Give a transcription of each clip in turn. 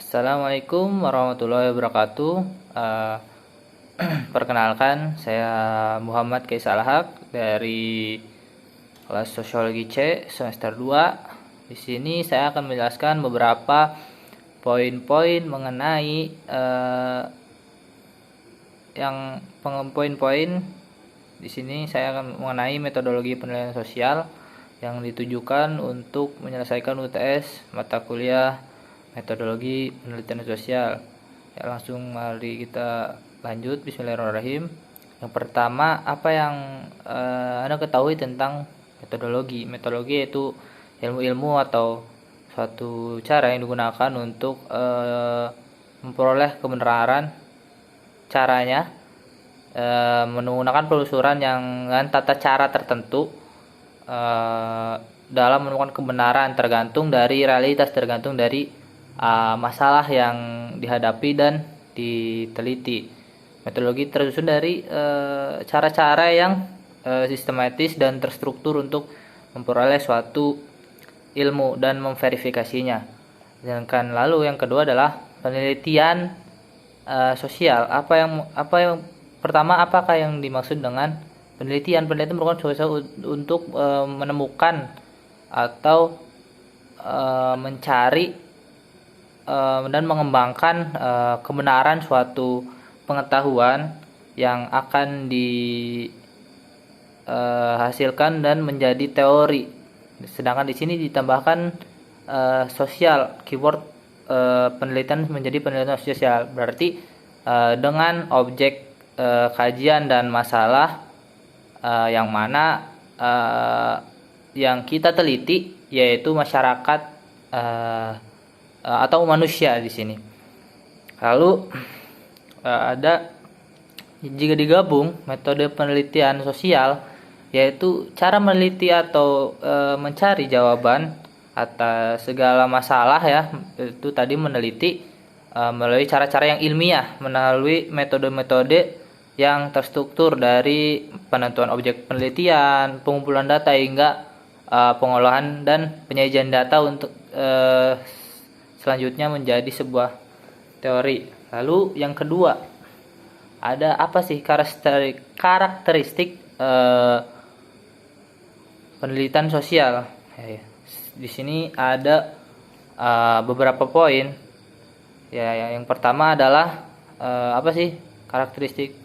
Assalamualaikum warahmatullahi wabarakatuh. Eh, Perkenalkan, saya Muhammad Kaisal Haq dari kelas Sosiologi C semester 2. Di sini saya akan menjelaskan beberapa poin-poin mengenai yang poin-poin di sini saya akan mengenai metodologi penilaian sosial yang ditujukan untuk menyelesaikan UTS mata kuliah metodologi penelitian sosial. Ya, langsung mari kita lanjut. Bismillahirrahmanirrahim. Yang pertama, apa yang Anda ketahui tentang metodologi? Metodologi yaitu ilmu-ilmu atau suatu cara yang digunakan untuk memperoleh kebenaran. Caranya menggunakan penelusuran yang dengan tata cara tertentu dalam menemukan kebenaran, tergantung dari realitas, tergantung dari masalah yang dihadapi dan diteliti. Metodologi tersusun dari cara-cara yang sistematis dan terstruktur untuk memperoleh suatu ilmu dan memverifikasinya. Sedangkan lalu yang kedua adalah penelitian sosial. Apa yang pertama, apakah yang dimaksud dengan penelitian? Penelitian merupakan suatu untuk menemukan atau mencari dan mengembangkan kebenaran suatu pengetahuan yang akan dihasilkan dan menjadi teori. Sedangkan di sini ditambahkan sosial, keyword penelitian menjadi penelitian sosial. Berarti dengan objek kajian dan masalah yang mana yang kita teliti yaitu masyarakat atau manusia di sini. Lalu ada jika digabung metode penelitian sosial yaitu cara meneliti atau mencari jawaban atas segala masalah, ya, itu tadi meneliti melalui cara-cara yang ilmiah, melalui metode-metode yang terstruktur dari penentuan objek penelitian, pengumpulan data hingga pengolahan dan penyajian data untuk selanjutnya menjadi sebuah teori. Lalu yang kedua, ada apa sih karakteristik penelitian sosial? Di sini ada beberapa poin. Ya, yang pertama adalah apa sih karakteristik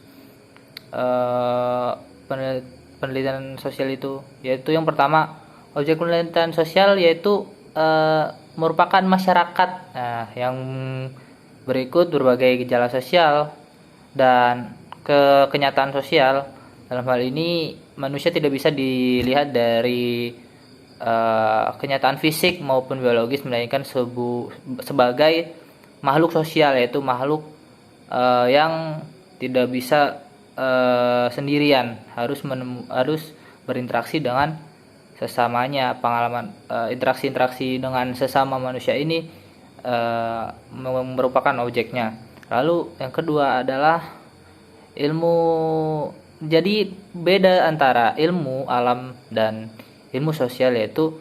penelitian sosial itu? Yaitu yang pertama, objek penelitian sosial yaitu merupakan masyarakat. Nah, yang berikut berbagai gejala sosial dan kenyataan sosial. Dalam hal ini manusia tidak bisa dilihat dari kenyataan fisik maupun biologis, melainkan sebagai makhluk sosial, yaitu makhluk yang tidak bisa sendirian, harus berinteraksi dengan sesamanya. Pengalaman interaksi dengan sesama manusia ini merupakan objeknya. Lalu yang kedua adalah ilmu. Jadi beda antara ilmu alam dan ilmu sosial, yaitu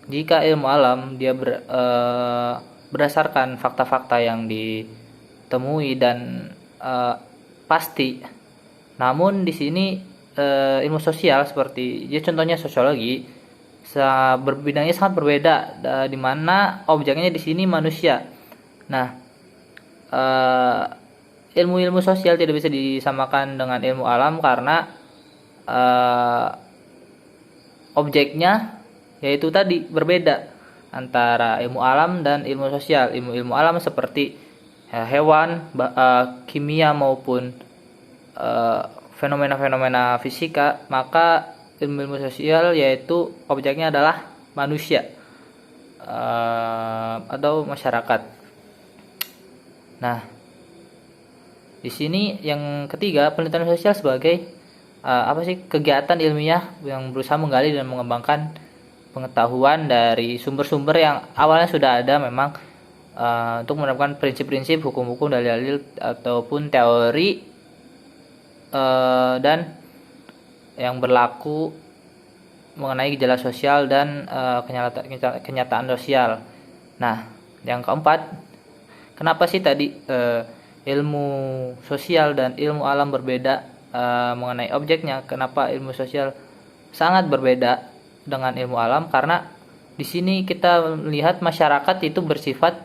jika ilmu alam dia berdasarkan fakta-fakta yang ditemui dan pasti. Namun di sini ilmu sosial seperti ya contohnya sosiologi bidangnya sangat berbeda, di mana objeknya di sini manusia. Nah, ilmu-ilmu sosial tidak bisa disamakan dengan ilmu alam karena objeknya yaitu tadi berbeda antara ilmu alam dan ilmu sosial. Ilmu alam seperti hewan, kimia maupun fenomena-fenomena fisika, maka ilmu sosial yaitu objeknya adalah manusia atau masyarakat. Nah, di sini yang ketiga, penelitian sosial sebagai apa sih kegiatan ilmiah yang berusaha menggali dan mengembangkan pengetahuan dari sumber-sumber yang awalnya sudah ada memang untuk menerapkan prinsip-prinsip, hukum-hukum, dalil-dalil ataupun teori dan yang berlaku mengenai gejala sosial dan kenyataan sosial. Nah, Yang keempat, kenapa sih tadi ilmu sosial dan ilmu alam berbeda mengenai objeknya? Kenapa ilmu sosial sangat berbeda dengan ilmu alam? Karena di sini kita melihat masyarakat itu bersifat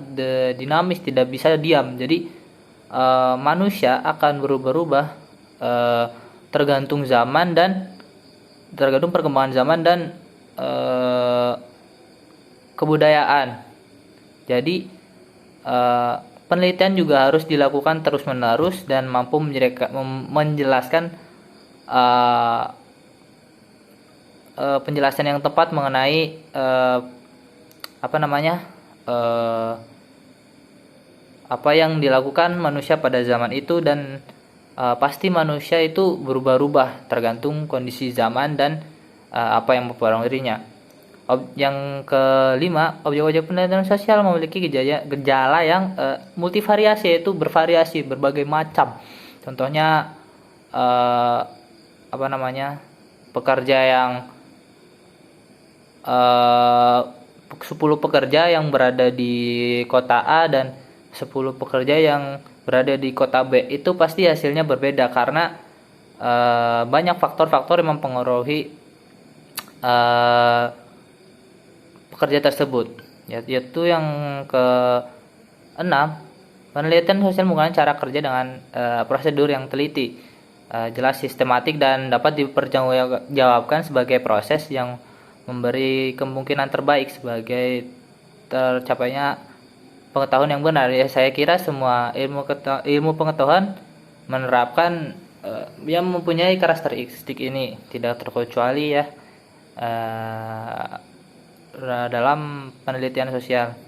dinamis, tidak bisa diam. Jadi manusia akan berubah-ubah tergantung zaman dan tergantung perkembangan zaman dan kebudayaan. Jadi penelitian juga harus dilakukan terus-menerus dan mampu menjelaskan penjelasan yang tepat mengenai apa yang dilakukan manusia pada zaman itu, dan pasti manusia itu berubah-ubah tergantung kondisi zaman dan apa yang mempengaruhinya. Yang kelima, objek-objek penelitian sosial memiliki gejala yang multivariasi, yaitu bervariasi, berbagai macam. Contohnya pekerja yang 10 pekerja yang berada di kota A dan 10 pekerja yang berada di kota B, itu pasti hasilnya berbeda karena banyak faktor-faktor yang mempengaruhi pekerja tersebut. Yaitu yang keenam, penelitian sosial menggunakan cara kerja dengan prosedur yang teliti, jelas, sistematik, dan dapat dipertanggungjawabkan sebagai proses yang memberi kemungkinan terbaik sebagai tercapainya pengetahuan yang benar. Ya, saya kira semua ilmu pengetahuan menerapkan yang mempunyai karakteristik ini, tidak terkecuali ya dalam penelitian sosial.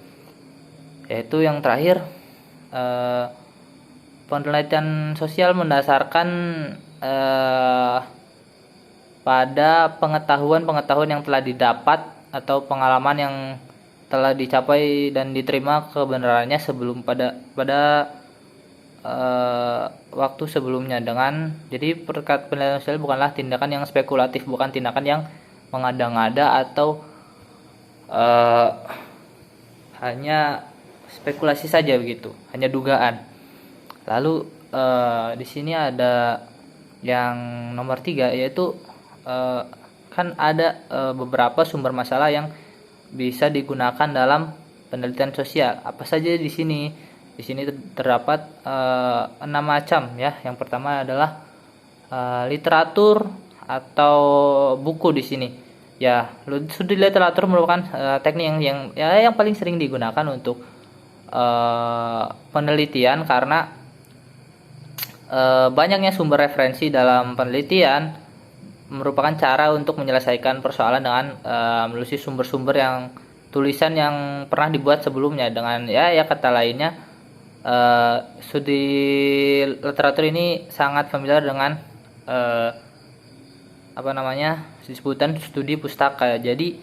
Yaitu yang terakhir, penelitian sosial mendasarkan pada pengetahuan yang telah didapat atau pengalaman yang telah dicapai dan diterima kebenarannya sebelum pada waktu sebelumnya. Jadi penelitian sosial bukanlah tindakan yang spekulatif, bukan tindakan yang mengada-ngada atau hanya spekulasi saja begitu, hanya dugaan. Lalu di sini ada yang nomor 3, yaitu kan ada beberapa sumber masalah yang bisa digunakan dalam penelitian sosial. Apa saja di sini? Di sini terdapat 6 macam ya. Yang pertama adalah literatur atau buku di sini. Ya, studi literatur merupakan teknik yang paling sering digunakan untuk penelitian karena banyaknya sumber referensi dalam penelitian merupakan cara untuk menyelesaikan persoalan dengan menelusuri sumber-sumber yang tulisan yang pernah dibuat sebelumnya. Dengan kata lainnya, studi literatur ini sangat familiar dengan sebutan studi pustaka. Jadi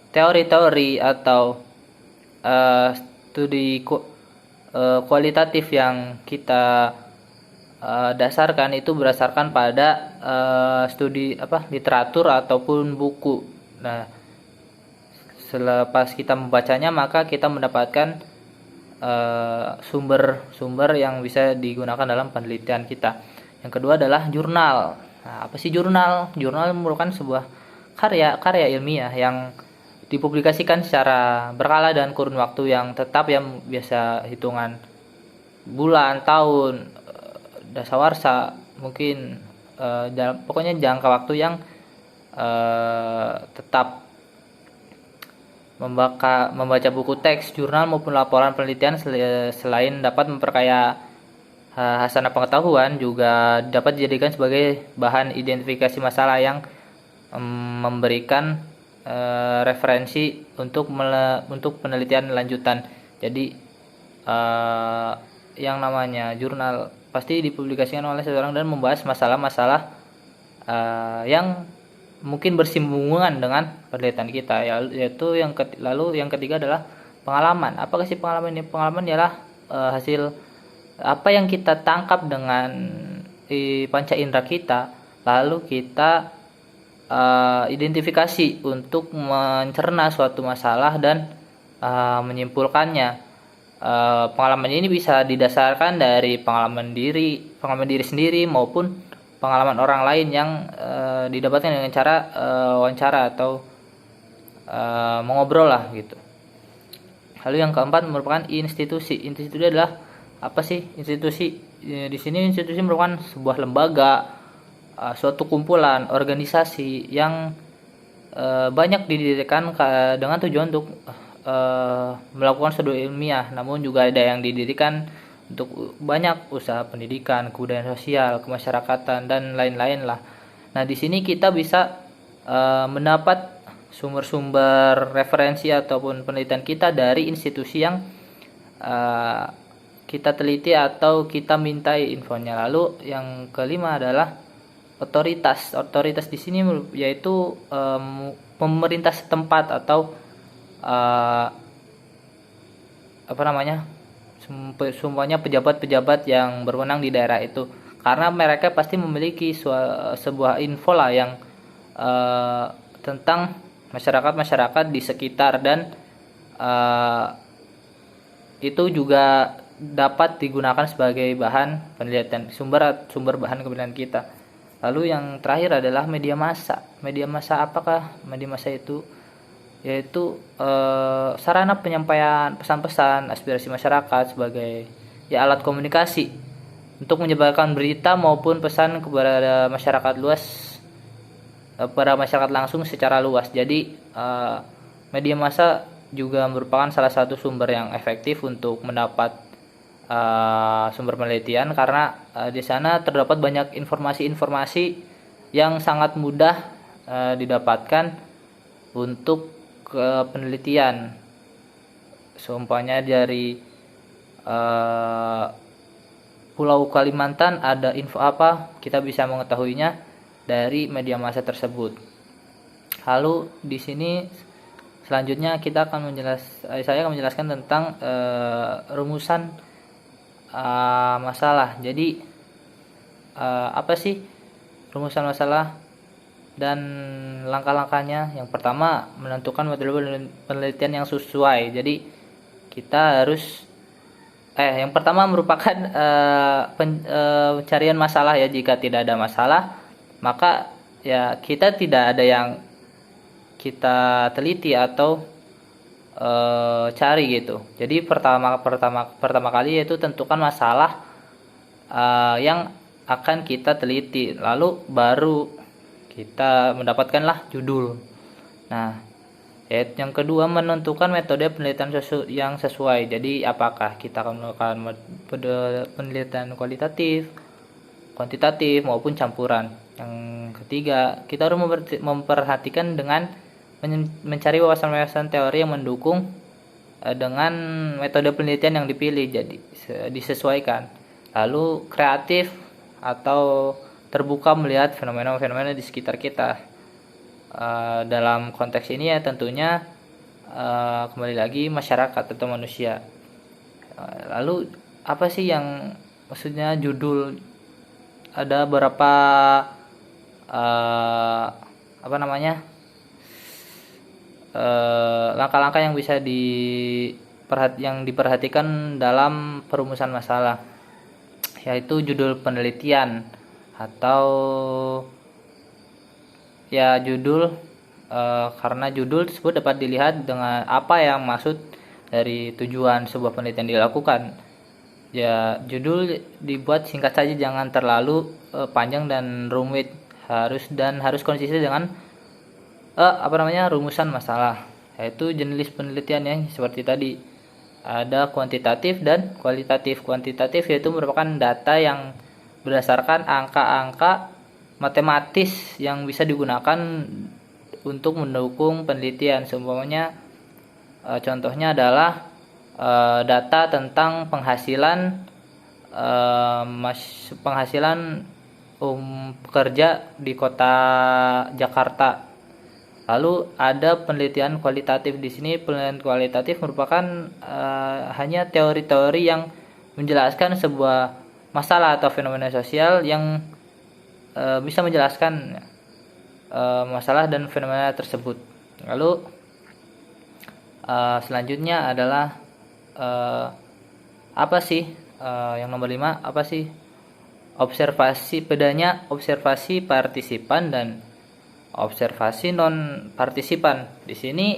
teori-teori atau studi kualitatif yang kita dasarkan itu berdasarkan pada studi literatur ataupun buku. Nah, selepas kita membacanya maka kita mendapatkan sumber-sumber yang bisa digunakan dalam penelitian kita. Yang kedua adalah jurnal. Nah, apa sih jurnal? Jurnal merupakan sebuah karya ilmiah yang dipublikasikan secara berkala dan kurun waktu yang tetap, yang biasa hitungan bulan, tahun, dasawarsa, mungkin pokoknya jangka waktu yang tetap. Membaca buku teks, jurnal maupun laporan penelitian selain dapat memperkaya hasanah pengetahuan, juga dapat dijadikan sebagai bahan identifikasi masalah yang memberikan referensi untuk penelitian lanjutan. Jadi yang namanya jurnal pasti dipublikasikan oleh seseorang dan membahas masalah-masalah yang mungkin bersinggungan dengan penelitian kita, yaitu lalu yang ketiga adalah pengalaman. Apakah sih pengalaman ini? Pengalaman ialah hasil apa yang kita tangkap dengan panca indera kita, lalu kita identifikasi untuk mencerna suatu masalah dan menyimpulkannya. Pengalaman ini bisa didasarkan dari pengalaman diri sendiri maupun pengalaman orang lain yang didapatkan dengan cara wawancara atau mengobrol lah gitu. Lalu yang keempat merupakan institusi. Institusi adalah apa sih institusi? Di sini institusi merupakan sebuah lembaga, suatu kumpulan organisasi yang banyak didirikan dengan tujuan untuk melakukan studi ilmiah, namun juga ada yang didirikan untuk banyak usaha pendidikan, kebudayaan sosial, kemasyarakatan dan lain-lain lah. Nah, di sini kita bisa mendapat sumber-sumber referensi ataupun penelitian kita dari institusi yang kita teliti atau kita mintai infonya. Lalu yang kelima adalah otoritas. Otoritas di sini yaitu pemerintah setempat atau semuanya pejabat-pejabat yang berwenang di daerah itu, karena mereka pasti memiliki sebuah info lah yang tentang masyarakat di sekitar, dan itu juga dapat digunakan sebagai bahan penelitian, sumber bahan penelitian kita. Lalu yang terakhir adalah media massa. Media massa apakah? Media massa itu yaitu sarana penyampaian pesan-pesan aspirasi masyarakat sebagai alat komunikasi untuk menyebarkan berita maupun pesan kepada masyarakat luas, kepada masyarakat langsung secara luas. Jadi media massa juga merupakan salah satu sumber yang efektif untuk mendapat sumber penelitian, karena di sana terdapat banyak informasi-informasi yang sangat mudah didapatkan untuk penelitian. Seumpamanya dari Pulau Kalimantan ada info apa, kita bisa mengetahuinya dari media massa tersebut. Lalu di sini selanjutnya saya akan menjelaskan tentang rumusan masalah. Jadi apa sih rumusan masalah dan langkah-langkahnya? Yang pertama, menentukan metode penelitian yang sesuai. Jadi kita harus yang pertama merupakan pencarian masalah ya. Jika tidak ada masalah, maka ya kita tidak ada yang kita teliti atau cari gitu. Jadi pertama kali yaitu tentukan masalah yang akan kita teliti, lalu baru kita mendapatkanlah judul. Nah, yang kedua, menentukan metode penelitian yang sesuai. Jadi apakah kita akan melakukan penelitian kualitatif, kuantitatif maupun campuran. Yang ketiga, kita harus memperhatikan dengan mencari wawasan-wawasan teori yang mendukung dengan metode penelitian yang dipilih, jadi disesuaikan. Lalu kreatif atau terbuka melihat fenomena-fenomena di sekitar kita. Dalam konteks ini ya tentunya kembali lagi masyarakat atau manusia. Lalu apa sih yang maksudnya judul? Ada beberapa langkah-langkah yang bisa diperhatikan dalam perumusan masalah, yaitu judul penelitian atau ya judul, karena judul tersebut dapat dilihat dengan apa yang maksud dari tujuan sebuah penelitian dilakukan. Ya, judul dibuat singkat saja, jangan terlalu panjang dan rumit, harus konsisten dengan rumusan masalah, yaitu jenis penelitian yang seperti tadi. Ada kuantitatif dan kualitatif. Kuantitatif yaitu merupakan data yang berdasarkan angka-angka matematis yang bisa digunakan untuk mendukung penelitian. Seumpamanya contohnya adalah data tentang penghasilan pekerja di kota Jakarta. Lalu ada penelitian kualitatif. Di sini penelitian kualitatif merupakan hanya teori-teori yang menjelaskan sebuah masalah atau fenomena sosial yang bisa menjelaskan masalah dan fenomena tersebut. Lalu Selanjutnya adalah apa sih yang nomor 5, apa sih bedanya observasi partisipan dan observasi non partisipan. Di sini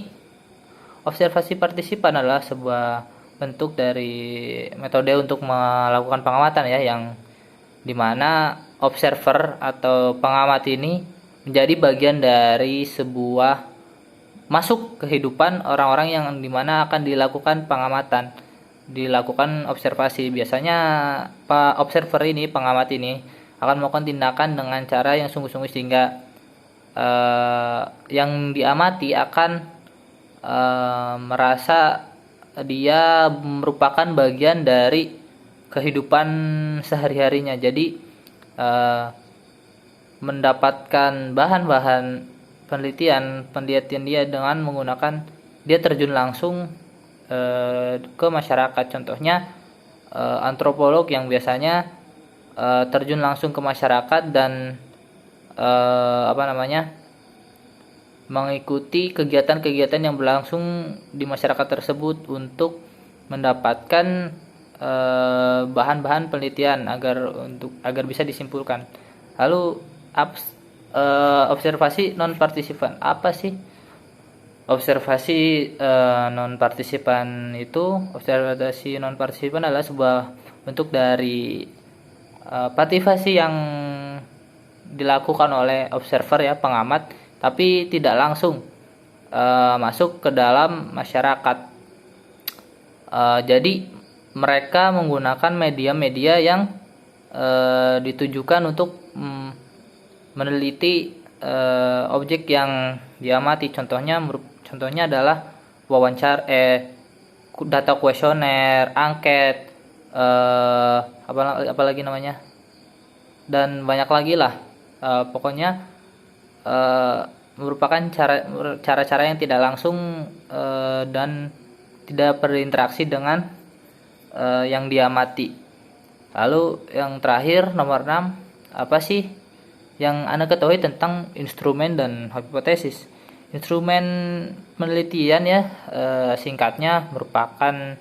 observasi partisipan adalah sebuah bentuk dari metode untuk melakukan pengamatan ya, yang dimana observer atau pengamat ini menjadi bagian dari sebuah masuk kehidupan orang-orang yang dimana akan dilakukan pengamatan, dilakukan observasi. Biasanya Pak observer ini, pengamat ini akan melakukan tindakan dengan cara yang sungguh-sungguh sehingga yang diamati akan merasa dia merupakan bagian dari kehidupan sehari-harinya. Jadi mendapatkan bahan-bahan penelitian dia dengan menggunakan, dia terjun langsung ke masyarakat. Contohnya antropolog yang biasanya terjun langsung ke masyarakat dan mengikuti kegiatan-kegiatan yang berlangsung di masyarakat tersebut untuk mendapatkan bahan-bahan penelitian agar bisa disimpulkan. Lalu observasi non partisipan, apa sih observasi non partisipan itu? Observasi non partisipan adalah sebuah bentuk dari partisipasi yang dilakukan oleh observer ya, pengamat, tapi tidak langsung masuk ke dalam masyarakat. Jadi mereka menggunakan media-media yang ditujukan untuk meneliti objek yang diamati. Contohnya adalah wawancara, data kuesioner, angket, apalagi namanya, dan banyak lagi lah. Pokoknya merupakan cara-cara yang tidak langsung dan tidak berinteraksi dengan yang diamati. Lalu yang terakhir nomor 6, apa sih yang Anda ketahui tentang instrumen dan hipotesis? Instrumen penelitian ya, singkatnya merupakan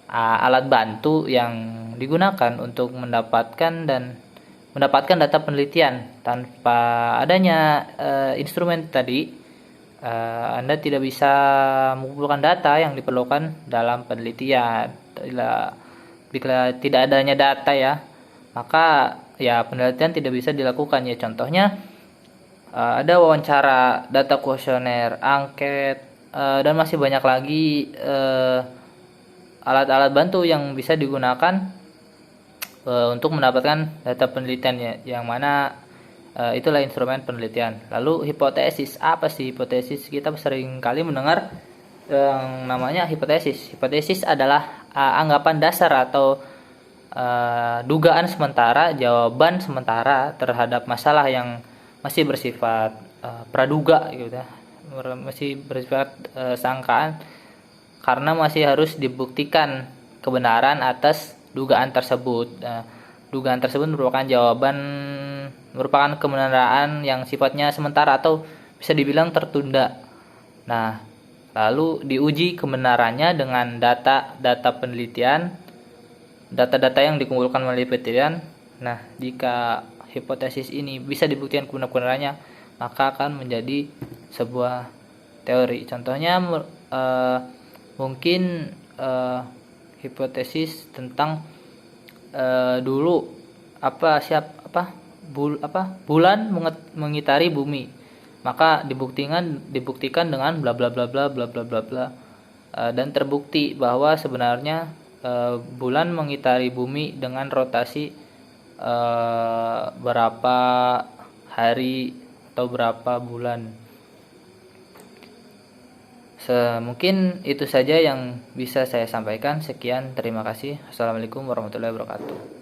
alat bantu yang digunakan untuk mendapatkan data penelitian. Tanpa adanya instrumen tadi, Anda tidak bisa mengumpulkan data yang diperlukan dalam penelitian. Bila tidak adanya data ya, maka ya penelitian tidak bisa dilakukan ya. Contohnya ada wawancara, data kuesioner, angket, dan masih banyak lagi alat-alat bantu yang bisa digunakan untuk mendapatkan data penelitian ya, yang mana itulah instrumen penelitian. Lalu hipotesis, apa sih hipotesis? Kita sering kali mendengar yang namanya hipotesis. Hipotesis adalah anggapan dasar atau dugaan sementara, jawaban sementara terhadap masalah yang masih bersifat praduga gitu ya, masih bersifat sangkaan, karena masih harus dibuktikan kebenaran atas dugaan tersebut. Dugaan tersebut merupakan kebenaran yang sifatnya sementara atau bisa dibilang tertunda. Nah, lalu diuji kebenarannya dengan data penelitian, data-data yang dikumpulkan melalui penelitian. Nah, jika hipotesis ini bisa dibuktikan kebenarannya, maka akan menjadi sebuah teori. Contohnya mungkin hipotesis tentang dulu bulan mengitari bumi, maka dibuktikan dengan bla bla bla bla bla bla bla bla, dan terbukti bahwa sebenarnya bulan mengitari bumi dengan rotasi berapa hari atau berapa bulan. Mungkin itu saja yang bisa saya sampaikan. Sekian, terima kasih. Assalamualaikum warahmatullahi wabarakatuh.